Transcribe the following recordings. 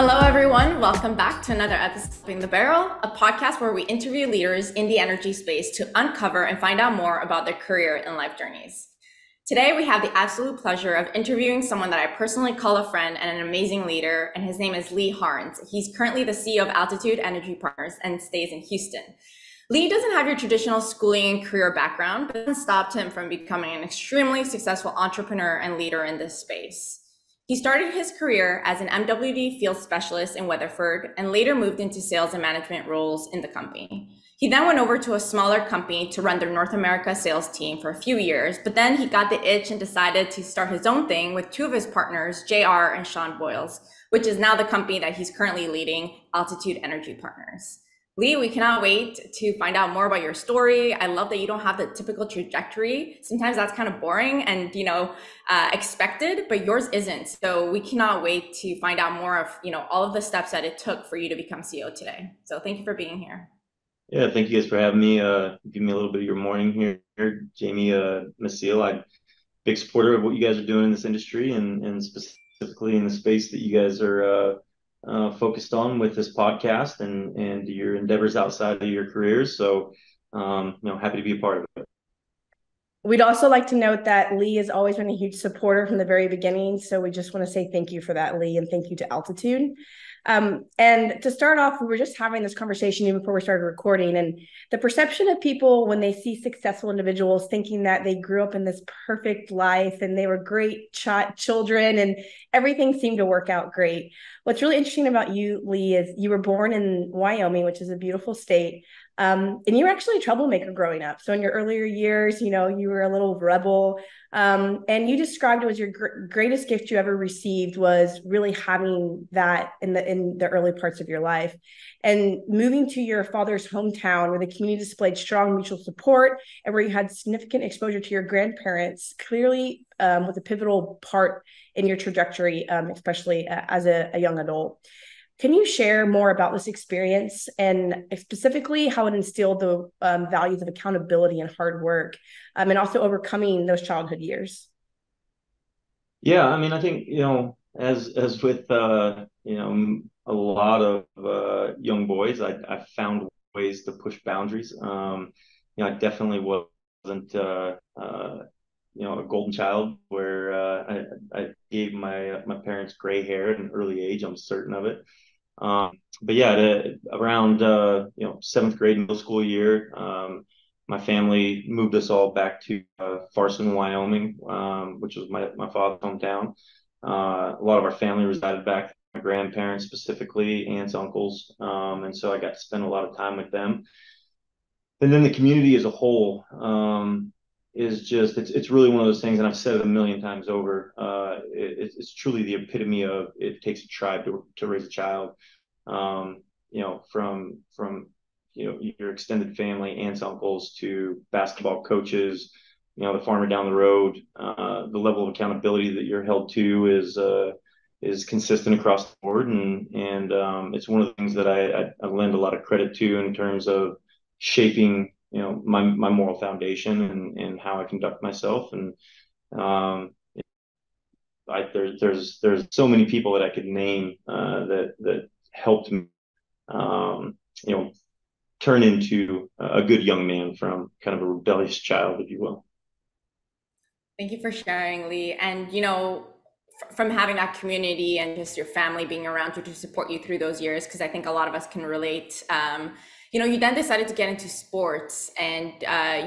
Hello, everyone. Welcome back to another episode of Flipping the Barrel, a podcast where we interview leaders in the energy space to uncover and find out more about their career and life journeys. Today, we have the absolute pleasure of interviewing someone that I personally call a friend and an amazing leader, and his name is Lee Harns. He's currently the CEO of Altitude Energy Partners and stays in Houston. Lee doesn't have your traditional schooling and career background, but it hasn't stopped him from becoming an extremely successful entrepreneur and leader in this space. He started his career as an MWD field specialist in Weatherford and later moved into sales and management roles in the company. He then went over to a smaller company to run their North America sales team for a few years, but then he got the itch and decided to start his own thing with two of his partners, JR and Sean Boyles, which is now the company that he's currently leading, Altitude Energy Partners. Lee, we cannot wait to find out more about your story. I love that you don't have the typical trajectory. Sometimes that's kind of boring and, expected, but yours isn't. So we cannot wait to find out more of, all of the steps that it took for you to become CEO today. So thank you for being here. Yeah, thank you guys for having me. Give me a little bit of your morning here, Jamie, Massiel. I'm a big supporter of what you guys are doing in this industry and specifically in the space that you guys are focused on with this podcast and your endeavors outside of your careers. So, happy to be a part of it. We'd also like to note that Lee has always been a huge supporter from the very beginning. So we just want to say thank you for that, Lee, and thank you to Altitude. And to start off, we were just having this conversation even before we started recording, and the perception of people when they see successful individuals thinking that they grew up in this perfect life and they were great children and everything seemed to work out great. What's really interesting about you, Lee, is you were born in Wyoming, which is a beautiful state. And you were actually a troublemaker growing up. So in your earlier years, you were a little rebel. And you described it as your greatest gift you ever received was really having that in the early parts of your life. And moving to your father's hometown where the community displayed strong mutual support and where you had significant exposure to your grandparents clearly was a pivotal part in your trajectory, especially as a young adult. Can you share more about this experience and specifically how it instilled the values of accountability and hard work, and also overcoming those childhood years? Yeah, I mean, I think, as with, a lot of young boys, I found ways to push boundaries. I definitely wasn't, a golden child where I gave my parents gray hair at an early age. I'm certain of it. But yeah, around seventh grade middle school year, my family moved us all back to Farson, Wyoming, which was my father's hometown. A lot of our family resided back, my grandparents specifically, aunts, uncles, and so I got to spend a lot of time with them. And then the community as a whole is just it's really one of those things, and I've said it a million times over. It's truly the epitome of it takes a tribe to raise a child. From your extended family, aunts, uncles, to basketball coaches, the farmer down the road. The level of accountability that you're held to is consistent across the board, and it's one of the things that I lend a lot of credit to in terms of shaping my moral foundation and how I conduct myself. And there's so many people that I could name that helped me turn into a good young man from kind of a rebellious child, if you will. Thank you for sharing, Lee. And, from having that community and just your family being around you to support you through those years, because I think a lot of us can relate. You then decided to get into sports, and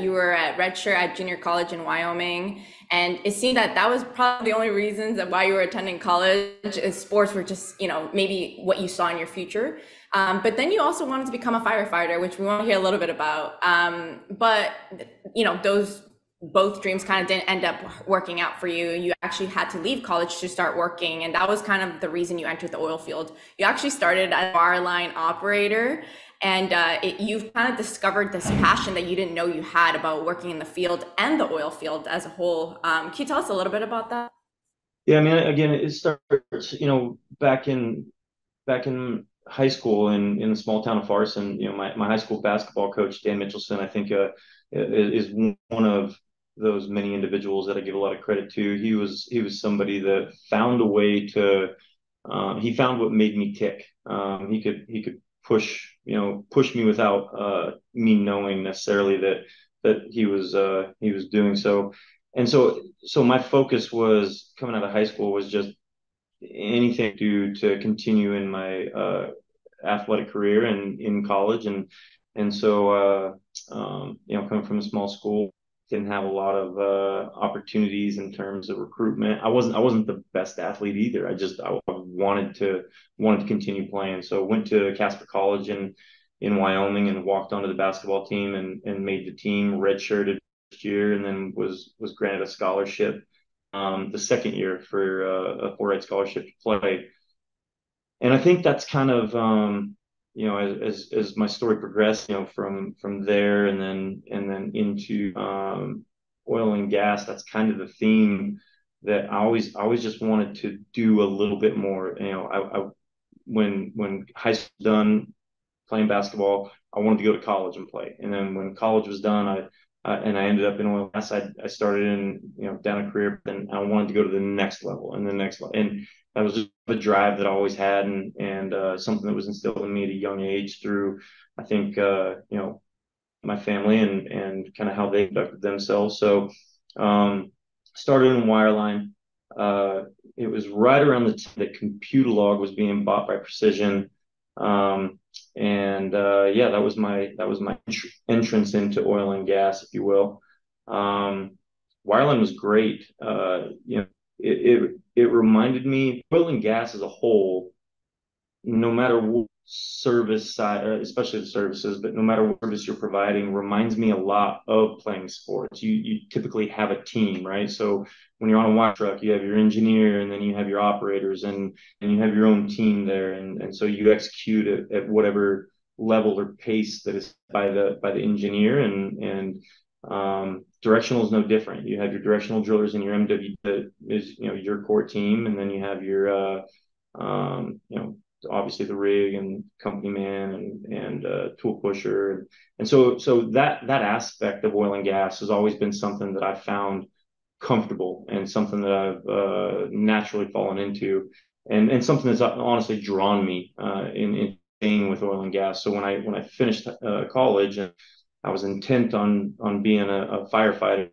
you were at redshirt at junior college in Wyoming. And it seemed that was probably the only reasons that why you were attending college is sports were just, maybe what you saw in your future. But then you also wanted to become a firefighter, which we want to hear a little bit about. But, those both dreams kind of didn't end up working out for you. You actually had to leave college to start working. And that was kind of the reason you entered the oil field. You actually started as a bar line operator. And you've kind of discovered this passion that you didn't know you had about working in the field and the oil field as a whole. Can you tell us a little bit about that? Yeah, I mean, again, it starts, back in high school in the small town of Farson. My high school basketball coach, Dan Mitchelson, I think is one of those many individuals that I give a lot of credit to. He was somebody that found a way to he found what made me tick. He could push me without me knowing necessarily that he was doing so. And so my focus was coming out of high school was just anything to do to continue in my athletic career and in college. And so coming from a small school, didn't have a lot of opportunities in terms of recruitment. I wasn't the best athlete either. I wanted to continue playing. So went to Casper College in Wyoming and walked onto the basketball team and made the team, redshirted first year, and then was granted a scholarship the second year for a full-ride scholarship to play. And I think that's kind of as my story progressed, from there and then into oil and gas. That's kind of the theme that I always just wanted to do a little bit more. When high school was done playing basketball, I wanted to go to college and play. And then when college was done, I ended up in oil and gas. I started down a career, and I wanted to go to the next level and the next level. And that was just a drive that I always had, and something that was instilled in me at a young age through, I think, my family and kind of how they conducted themselves. So, started in wireline. It was right around the time that Computalog was being bought by Precision. That was my entrance into oil and gas, if you will. Wireline was great. It reminded me, oil and gas as a whole, no matter what service side, especially the services, but no matter what service you're providing, reminds me a lot of playing sports. You typically have a team, right? So when you're on a wire truck, you have your engineer, and then you have your operators, and you have your own team there, and so you execute at whatever level or pace that is by the engineer, and directional is no different. You have your directional drillers and your MW that is your core team, and then you have your obviously the rig and company man and tool pusher, and so that aspect of oil and gas has always been something that I found comfortable and something that I've naturally fallen into, and something that's honestly drawn me in staying with oil and gas. So when I finished college, and I was intent on being a firefighter,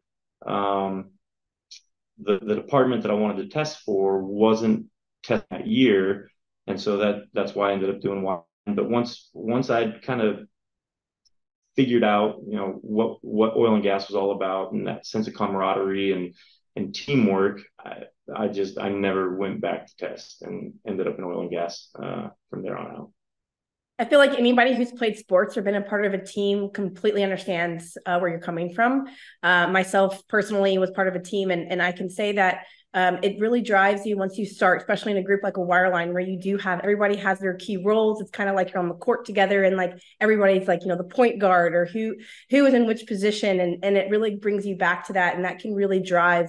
the department that I wanted to test for wasn't test that year. And so that's why I ended up doing wireline. But once I'd kind of figured out, what oil and gas was all about, and that sense of camaraderie and teamwork, I never went back to test and ended up in oil and gas from there on out. I feel like anybody who's played sports or been a part of a team completely understands where you're coming from. Myself personally was part of a team, and I can say that it really drives you once you start, especially in a group like a wireline, where you do have everybody has their key roles. It's kind of like you're on the court together, and like everybody's like, the point guard or who is in which position, and it really brings you back to that, and that can really drive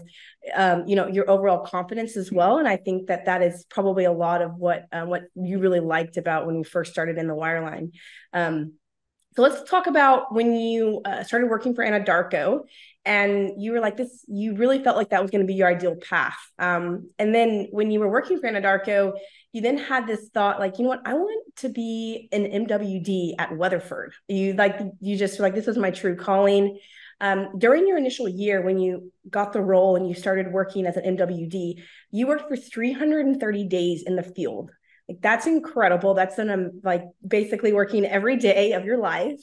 your overall confidence as well. And I think that is probably a lot of what you really liked about when you first started in the wireline. So let's talk about when you started working for Anadarko, and you were like this, you really felt like that was going to be your ideal path. And then when you were working for Anadarko, you then had this thought, like, you know what, I want to be an MWD at Weatherford. You just were like, this is my true calling. During your initial year, when you got the role and you started working as an MWD, you worked for 330 days in the field. Like, that's incredible. That's basically working every day of your life.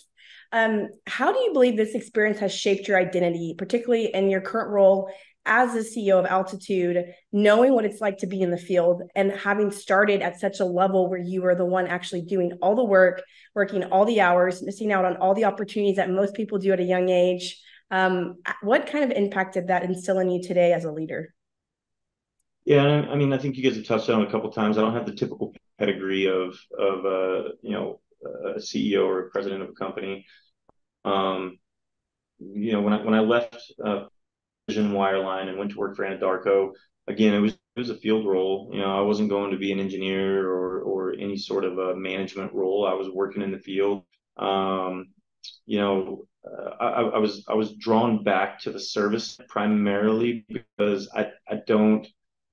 How do you believe this experience has shaped your identity, particularly in your current role as the CEO of Altitude, knowing what it's like to be in the field and having started at such a level where you were the one actually doing all the work, working all the hours, missing out on all the opportunities that most people do at a young age? What kind of impact did that instill in you today as a leader? Yeah, I mean, I think you guys have touched on it a couple of times. I don't have the typical pedigree of a CEO or a president of a company. When I left Vision Wireline and went to work for Anadarko, again, it was a field role. I wasn't going to be an engineer or any sort of a management role. I was working in the field. I was drawn back to the service primarily because I don't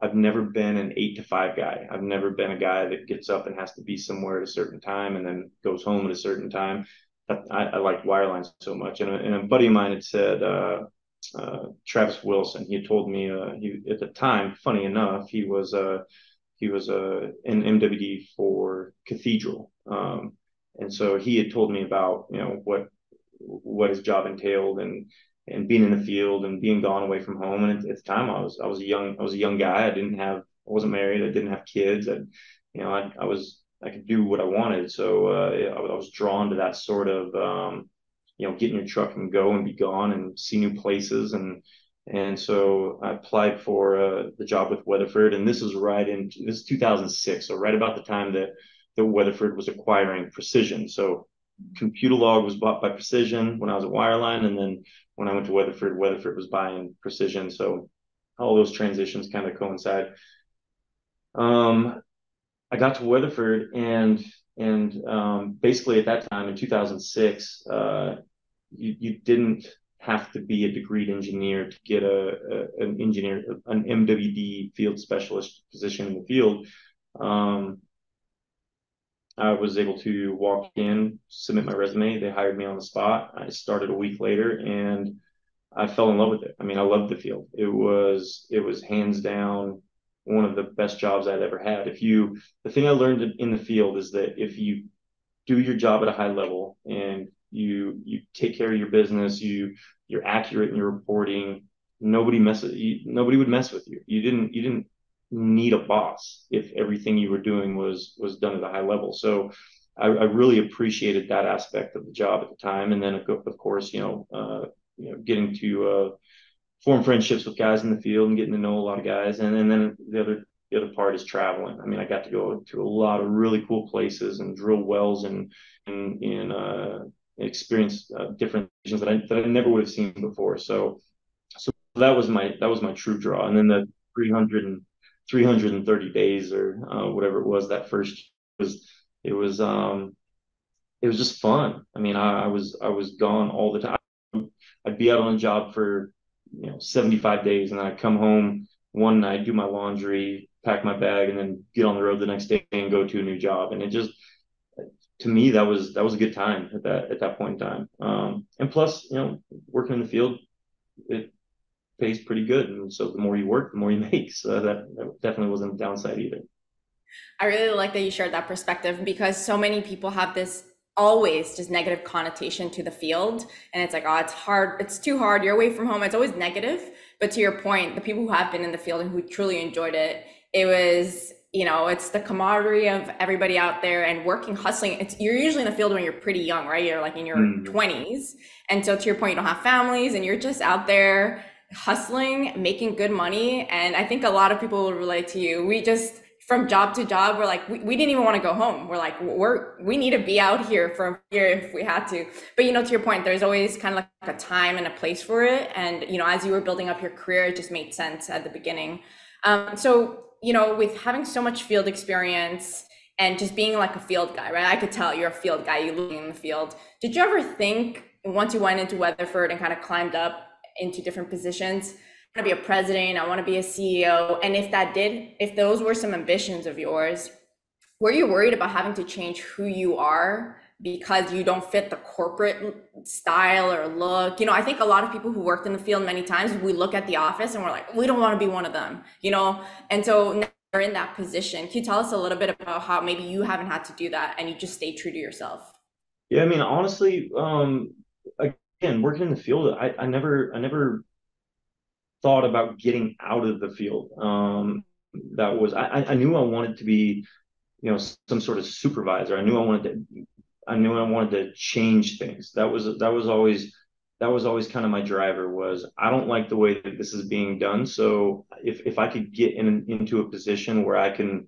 I've never been an 8 to 5 guy. I've never been a guy that gets up and has to be somewhere at a certain time and then goes home at a certain time. I like wireline so much. And a buddy of mine had said, Travis Wilson, he had told me, he at the time, funny enough, he was an MWD for Cathedral. And so he had told me about, what his job entailed and being in the field and being gone away from home. And at the time I was a young guy. I wasn't married. I didn't have kids. I could do what I wanted. So I was drawn to that sort of, get in your truck and go and be gone and see new places. And so I applied for the job with Weatherford, and this is 2006, so right about the time that Weatherford was acquiring Precision. So Computalog was bought by Precision when I was at Wireline, and then when I went to Weatherford, Weatherford was buying Precision. So all those transitions kind of coincide. I got to Weatherford, and basically at that time in 2006, you didn't have to be a degreed engineer to get an MWD field specialist position in the field. I was able to walk in, submit my resume. They hired me on the spot. I started a week later, and I fell in love with it. I mean, I loved the field. It was hands down one of the best jobs I'd ever had. The thing I learned in the field is that if you do your job at a high level and you take care of your business, you're accurate in your reporting, nobody would mess with you. You didn't need a boss if everything you were doing was done at a high level. So I really appreciated that aspect of the job at the time. And then of course, getting to form friendships with guys in the field and getting to know a lot of guys. And then the other part is traveling. I mean, I got to go to a lot of really cool places and drill wells and experience different things that I never would have seen before. So that was my true draw. And then the 330 days or whatever it was that first was it was just fun. I mean, I was gone all the time. I'd be out on a job for 75 days, and then I'd come home one night, do my laundry, pack my bag, and then get on the road the next day and go to a new job. And it just, to me, that was a good time at that point in time. And plus, working in the field, it pays pretty good, and so the more you work, the more you make. So that definitely wasn't a downside either. I really like that you shared that perspective, because so many people have this always just negative connotation to the field, and it's like, oh, it's hard, it's too hard, you're away from home, it's always negative. But to your point, the people who have been in the field and who truly enjoyed it, it was, it's the camaraderie of everybody out there and working, hustling. You're usually in the field when you're pretty young, right? You're like in your 20s, and so to your point, you don't have families and you're just out there hustling, making good money. And I think a lot of people will relate to you. We just, from job to job, we're like, we didn't even want to go home. We're like, we need to be out here for a year if we had to. But to your point, there's always kind of like a time and a place for it. And as you were building up your career, it just made sense at the beginning. So with having so much field experience and just being like a field guy, right? I could tell you're a field guy, you living in the field. Did you ever think, once you went into Weatherford and kind of climbed up into different positions, I want to be a president, I want to be a CEO? And if those were some ambitions of yours, were you worried about having to change who you are because you don't fit the corporate style or look? I think a lot of people who worked in the field, many times we look at the office and we're like, we don't want to be one of them, And so now you're in that position. Can you tell us a little bit about how maybe you haven't had to do that and you just stay true to yourself? Yeah, I mean, honestly, again, working in the field, I never thought about getting out of the field. I knew I wanted to be, some sort of supervisor. I knew I wanted to change things. That was always kind of my driver. Was I don't like the way that this is being done. So if I could get into a position where I can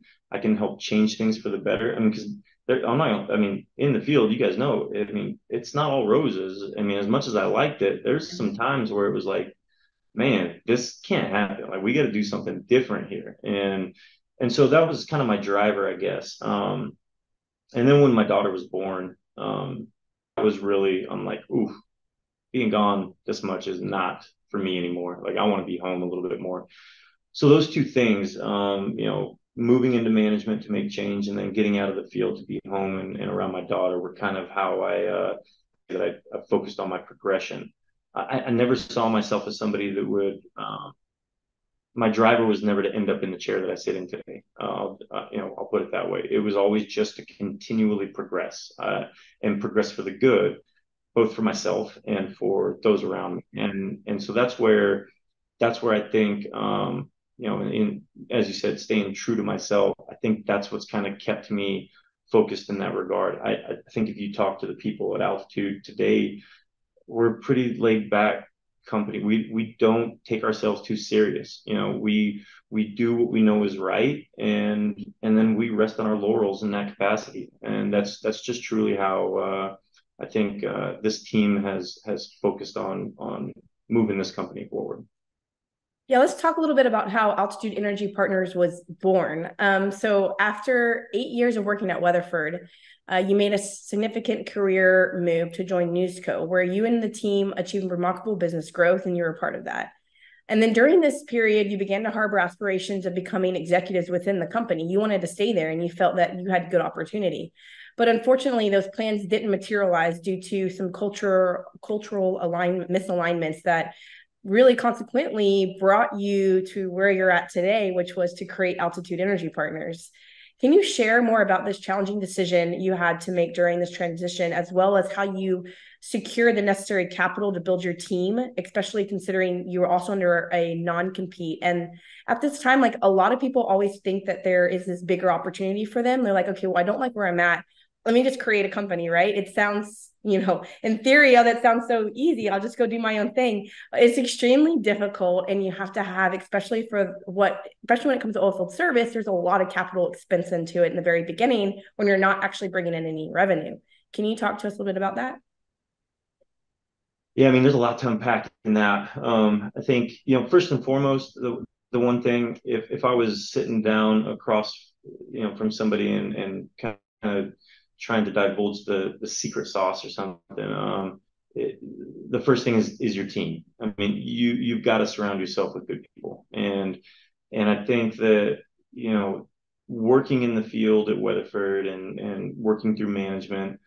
help change things for the better. I mean, because in the field, you guys know, I mean, it's not all roses. I mean, as much as I liked it, there's some times where it was like, man, this can't happen. Like, we got to do something different here. And so that was kind of my driver, I guess. And then when my daughter was born, I'm like, ooh, being gone this much is not for me anymore. Like, I want to be home a little bit more. so those two things, moving into management to make change and then getting out of the field to be home and around my daughter were kind of how I focused on my progression. I never saw myself as somebody that would, my driver was never to end up in the chair that I sit in today. I'll put it that way. It was always just to continually progress, and progress for the good, both for myself and for those around me. And so that's where I think, as you said, staying true to myself, I think that's what's kind of kept me focused in that regard. I think if you talk to the people at Altitude today, we're a pretty laid back company. We don't take ourselves too serious. We do what we know is right, and then we rest on our laurels in that capacity. And that's just truly how I think this team has focused on moving this company forward. Yeah, let's talk a little bit about how Altitude Energy Partners was born. So after 8 years of working at Weatherford, you made a significant career move to join Newsco, where you and the team achieved remarkable business growth, and you were a part of that. And then during this period, you began to harbor aspirations of becoming executives within the company. You wanted to stay there, and you felt that you had good opportunity. But unfortunately, those plans didn't materialize due to some cultural misalignments that really consequently brought you to where you're at today, which was to create Altitude Energy Partners. Can you share more about this challenging decision you had to make during this transition, as well as how you secured the necessary capital to build your team, especially considering you were also under a non-compete? And at this time, like, a lot of people always think that there is this bigger opportunity for them. They're like, okay, well, I don't like where I'm at. Let me just create a company, right? It sounds, in theory, oh, that sounds so easy. I'll just go do my own thing. It's extremely difficult, and you have to have, especially when it comes to oilfield service, there's a lot of capital expense into it in the very beginning when you're not actually bringing in any revenue. Can you talk to us a little bit about that? Yeah, I mean, there's a lot to unpack in that. I think, first and foremost, the one thing, if I was sitting down across, from somebody and kind of trying to divulge the secret sauce or something, the first thing is your team. I mean, you've got to surround yourself with good people, and I think that working in the field at Weatherford and working through management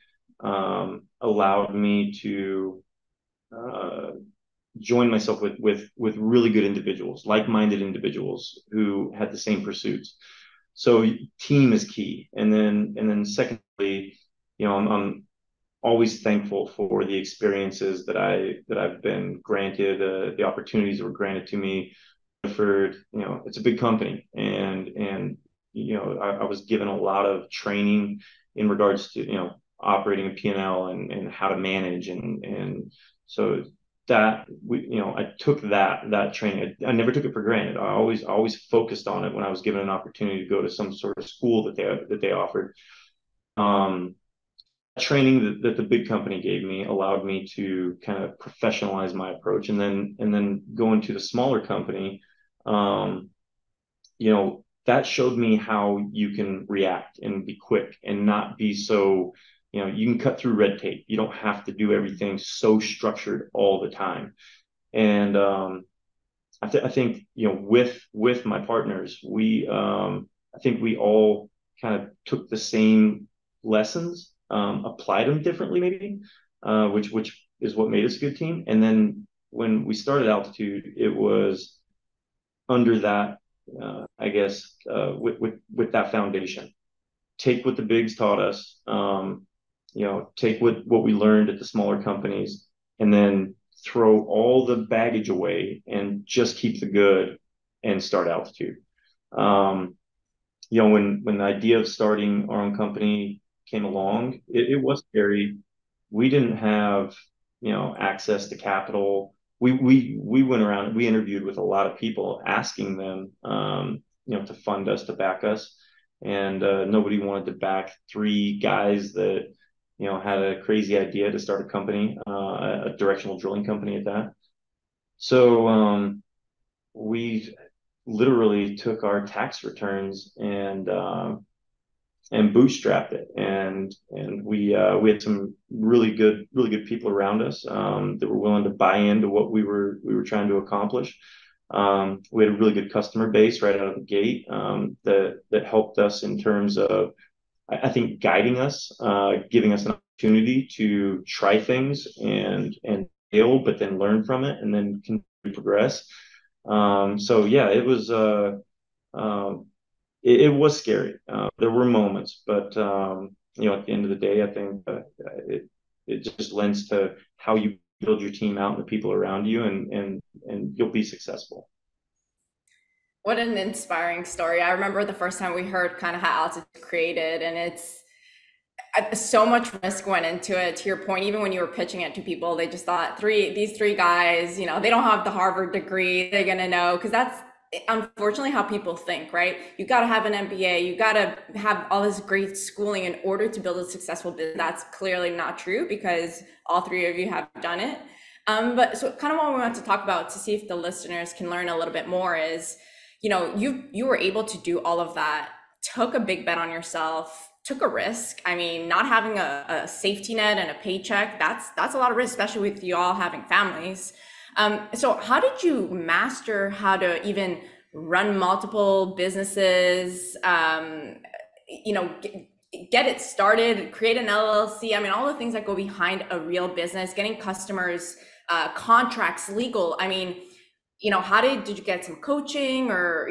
allowed me to join myself with really good individuals, like-minded individuals who had the same pursuits. So team is key. And then secondly, I'm always thankful for the experiences that I've been granted, the opportunities that were granted to me. For it's a big company, and I was given a lot of training in regards to operating a P&L and how to manage, and so that I took that training. I never took it for granted. I always focused on it when I was given an opportunity to go to some sort of school that they offered. Training that the big company gave me allowed me to kind of professionalize my approach, and then going to the smaller company, that showed me how you can react and be quick and not be so. You can cut through red tape. You don't have to do everything so structured all the time. And I think with my partners, I think we all kind of took the same lessons, applied them differently maybe, which is what made us a good team. And then when we started Altitude, it was under that, I guess, with that foundation. Take what the bigs taught us. Take what we learned at the smaller companies, and then throw all the baggage away and just keep the good and start Altitude. When the idea of starting our own company came along, it was scary. We didn't have access to capital. We went around, we interviewed with a lot of people, asking them to fund us, to back us, and nobody wanted to back three guys that had a crazy idea to start a company, a directional drilling company at that. So we literally took our tax returns and bootstrapped it, and we had some really good people around us that were willing to buy into what we were trying to accomplish. We had a really good customer base right out of the gate, that helped us in terms of, I think, guiding us, giving us an opportunity to try things and fail, but then learn from it and then continue to progress. So yeah, um, it was scary. There were moments, but at the end of the day, I think it just lends to how you build your team out and the people around you, and you'll be successful. What an inspiring story. I remember the first time we heard kind of how Altitude created, and it's so much risk went into it. To your point, even when you were pitching it to people, they just thought these three guys, they don't have the Harvard degree, they're gonna know, because that's unfortunately how people think, right? You got to have an MBA, you got to have all this great schooling in order to build a successful business. That's clearly not true, because all three of you have done it. But so kind of what we want to talk about, to see if the listeners can learn a little bit more, is you were able to do all of that, took a big bet on yourself, took a risk. I mean, not having a safety net and a paycheck, that's a lot of risk, especially with you all having families. So how did you master how to even run multiple businesses, get it started, create an LLC? I mean, all the things that go behind a real business, getting customers, contracts, legal. I mean, how did you get some coaching, or,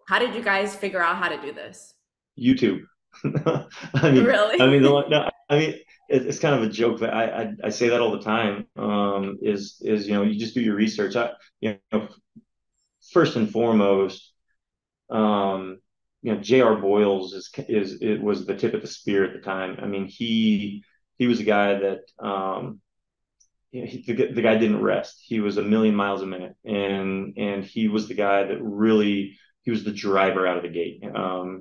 how did you guys figure out how to do this? YouTube. Really? No, it's kind of a joke, but I say that all the time. Is you just do your research. First and foremost, J.R. Boyles it was the tip of the spear at the time. I mean, he was a guy that the guy didn't rest. He was a million miles a minute, and he was the guy that really, he was the driver out of the gate.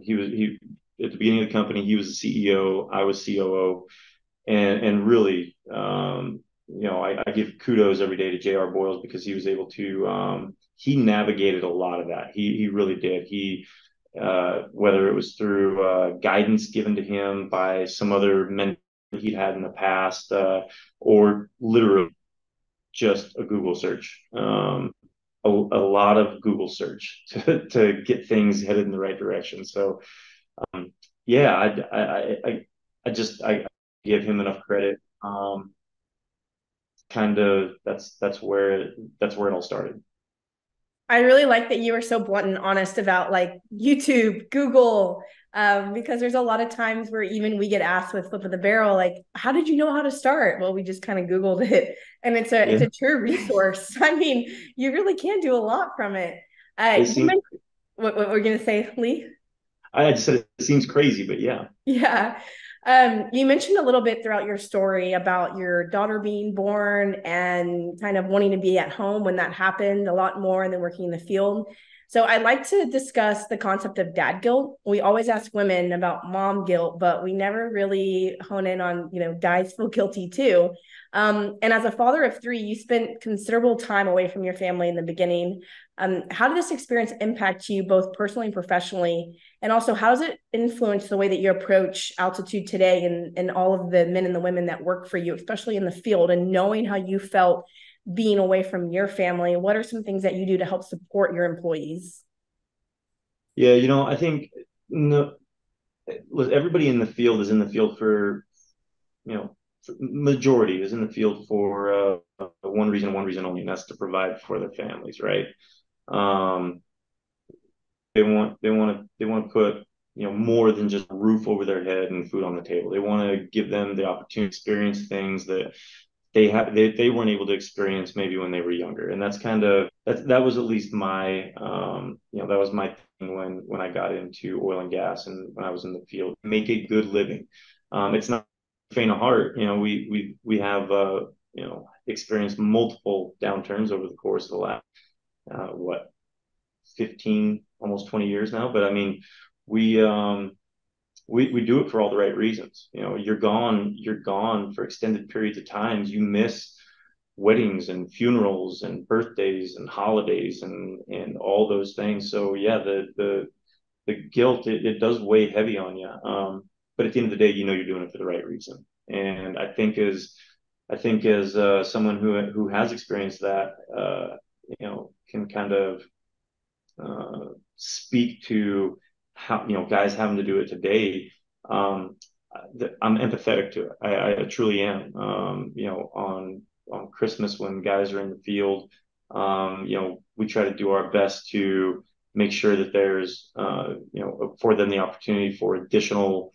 He at the beginning of the company, he was the CEO, I was COO, and really, I give kudos every day to J.R. Boyles, because he was able to, he navigated a lot of that. He really did. Whether it was through guidance given to him by some other mentor he'd had in the past, or literally just a Google search, a lot of Google search to get things headed in the right direction. So yeah, I give him enough credit. Kind of that's where it all started. I really like that you were so blunt and honest about like YouTube, Google, because there's a lot of times where even we get asked with Flip of the Barrel, like, how did you know how to start? Well, we just kind of Googled it, and it's Yeah, a true resource. I mean, you really can do a lot from it. it You seems. mentioned what we're gonna say, Lee? I just said it seems crazy, but yeah. Yeah. You mentioned a little bit throughout your story about your daughter being born and kind of wanting to be at home when that happened a lot more and then working in the field. So I'd like to discuss the concept of dad guilt. We always ask women about mom guilt, but we never really hone in on, dads feel guilty too. And as a father of three, you spent considerable time away from your family in the beginning. How did this experience impact you both personally and professionally? And also, how does it influence the way that you approach altitude today, and all of the men and the women that work for you, especially in the field, and knowing how you felt being away from your family? What are some things that you do to help support your employees? Yeah, I think, no, everybody in the field is in the field for, majority is in the field for one reason only, and that's to provide for their families, right? Um, they want to put, more than just a roof over their head and food on the table. They want to give them the opportunity to experience things that they weren't able to experience maybe when they were younger. And that was at least my, that was my thing when I got into oil and gas and when I was in the field. Make a good living. It's not faint of heart. We have experienced multiple downturns over the course of the last, what, 15, almost 20 years now. But I mean, we we do it for all the right reasons. You're gone for extended periods of times. You miss weddings and funerals and birthdays and holidays and all those things. So yeah, the guilt, it does weigh heavy on you. But at the end of the day, you're doing it for the right reason. And I think as someone who has experienced that, can kind of speak to how, guys having to do it today. I'm empathetic to it. I truly am. On Christmas when guys are in the field, we try to do our best to make sure that there's, for them the opportunity for additional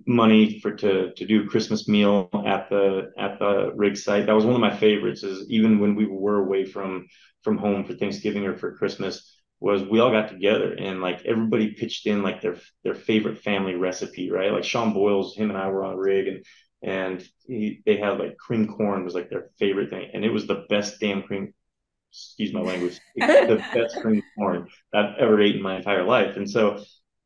money to do a Christmas meal at the rig site. That was one of my favorites. Is even when we were away from home for Thanksgiving or for Christmas, was we all got together and like everybody pitched in like their favorite family recipe, right? Like Sean Boyles, him and I were on a rig, and they had like cream corn was like their favorite thing, and it was the best damn cream. Excuse my language. The best cream corn I've ever ate in my entire life, and so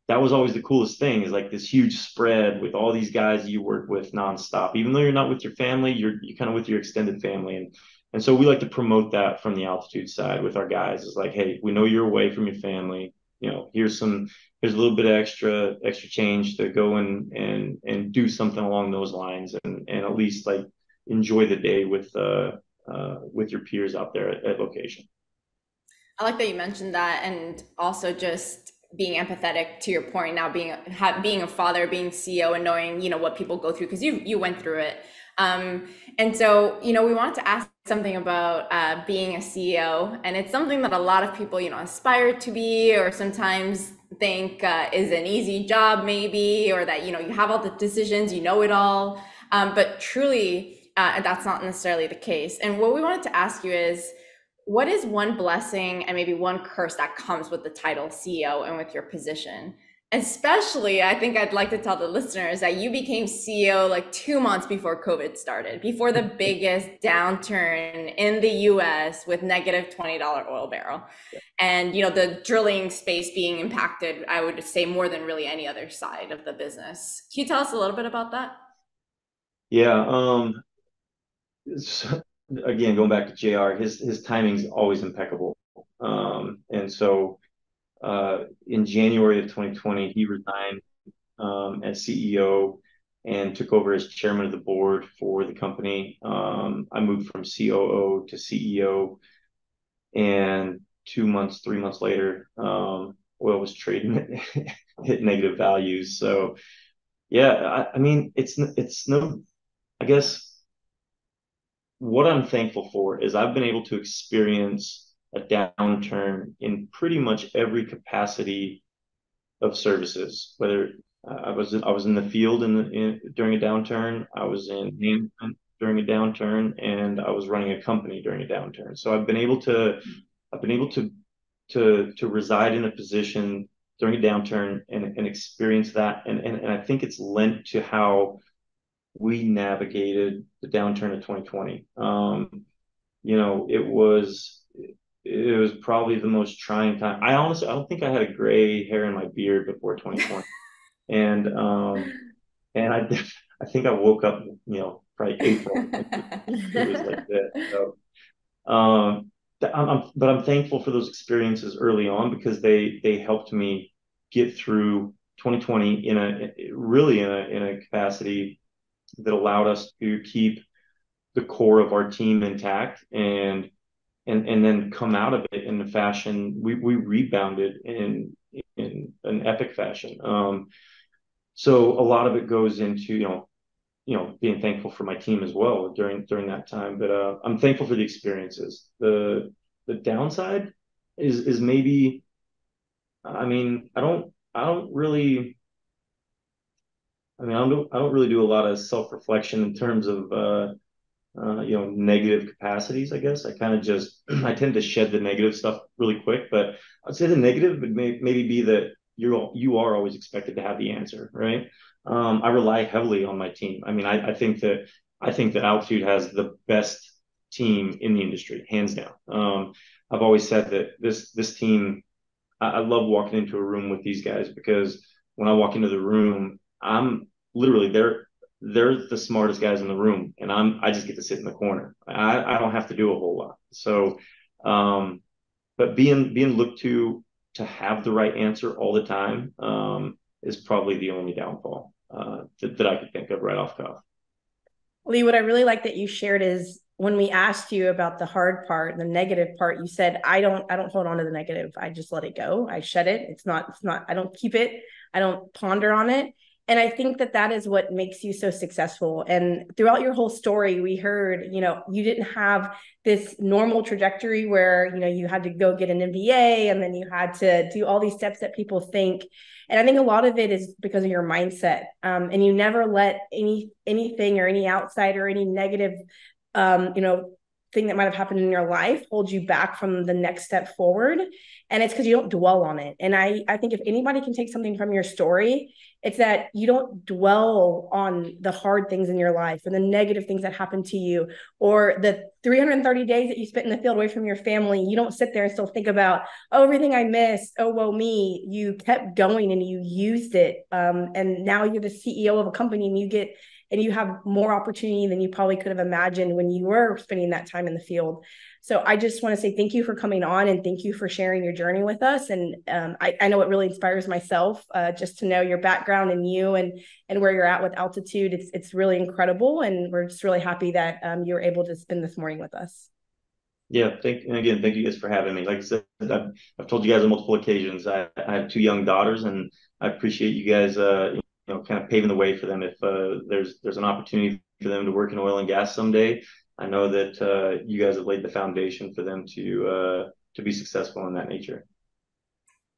that was always the coolest thing, is like this huge spread with all these guys you work with nonstop. Even though you're not with your family, you're kind of with your extended family. And so we like to promote that from the altitude side with our guys. It's like, hey, we know you're away from your family. Here's a little bit of extra change to go and do something along those lines, and at least like enjoy the day with your peers out there at location. I like that you mentioned that, and also just being empathetic to your point now, being a father, being CEO, and knowing what people go through, because you went through it. And so we wanted to ask something about being a CEO, and it's something that a lot of people aspire to be, or sometimes think is an easy job maybe, or that you have all the decisions, it all, but truly that's not necessarily the case. And what we wanted to ask you is, what is one blessing and maybe one curse that comes with the title CEO and with your position? Especially, I think I'd like to tell the listeners that you became CEO like 2 months before COVID started, before the biggest downturn in the US with negative $20 oil barrel. And, the drilling space being impacted, I would say, more than really any other side of the business. Can you tell us a little bit about that? Yeah. Again, going back to JR, his timing's always impeccable. And so in January of 2020, he resigned as CEO and took over as chairman of the board for the company. I moved from COO to CEO, and 2 months, 3 months later, oil was trading hit negative values. So yeah, I mean, it's no, I guess what I'm thankful for is I've been able to experience a downturn in pretty much every capacity of services. Whether I was in the field during a downturn, I was in management during a downturn, and I was running a company during a downturn. So I've been able to reside in a position during a downturn and experience that, and I think it's lent to how we navigated the downturn of 2020. It was probably the most trying time. I don't think I had a gray hair in my beard before 2020, and I think I woke up, probably April. It was like that. So, but I'm thankful for those experiences early on, because they helped me get through 2020 in a capacity that allowed us to keep the core of our team intact, and then come out of it in a fashion we rebounded in an epic fashion. So a lot of it goes into being thankful for my team as well during that time. But I'm thankful for the experiences. The downside is maybe, I mean, I don't really. I mean, I don't really do a lot of self-reflection in terms of negative capacities. I guess I kind of just I tend to shed the negative stuff really quick. But I'd say the negative would maybe be that you are always expected to have the answer, right? I rely heavily on my team. I mean, I think that Altitude has the best team in the industry, hands down. I've always said that this team. I love walking into a room with these guys, because when I walk into the room, I'm literally they're the smartest guys in the room, and I just get to sit in the corner. I don't have to do a whole lot. So, but being looked to have the right answer all the time is probably the only downfall that I could think of right off the cuff. Lee, what I really like that you shared is when we asked you about the hard part, the negative part, you said, I don't hold on to the negative. I just let it go. I shed it. It's not, I don't keep it. I don't ponder on it. And I think that is what makes you so successful. And throughout your whole story, we heard, you didn't have this normal trajectory where, you had to go get an MBA and then you had to do all these steps that people think. And I think a lot of it is because of your mindset. And you never let anything or any outside or any negative thing that might have happened in your life hold you back from the next step forward. And it's because you don't dwell on it. And I think if anybody can take something from your story, it's that you don't dwell on the hard things in your life and the negative things that happen to you, or the 330 days that you spent in the field away from your family. You don't sit there and still think about, oh, everything I missed. Oh, woe me. You kept going and you used it. And now you're the CEO of a company and you have more opportunity than you probably could have imagined when you were spending that time in the field. So I just want to say thank you for coming on and thank you for sharing your journey with us. And I know it really inspires myself just to know your background and you and where you're at with Altitude. It's really incredible. And we're just really happy that you were able to spend this morning with us. Yeah, thank you guys for having me. Like I said, I've told you guys on multiple occasions, I have 2 young daughters, and I appreciate you guys, kind of paving the way for them. If there's an opportunity for them to work in oil and gas someday, I know that you guys have laid the foundation for them to be successful in that nature.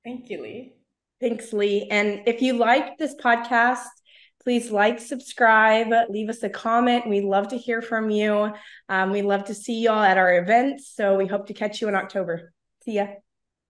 Thank you, Lee. Thanks, Lee. And if you like this podcast, please like, subscribe, leave us a comment. We love to hear from you. We love to see y'all at our events. So we hope to catch you in October. See ya.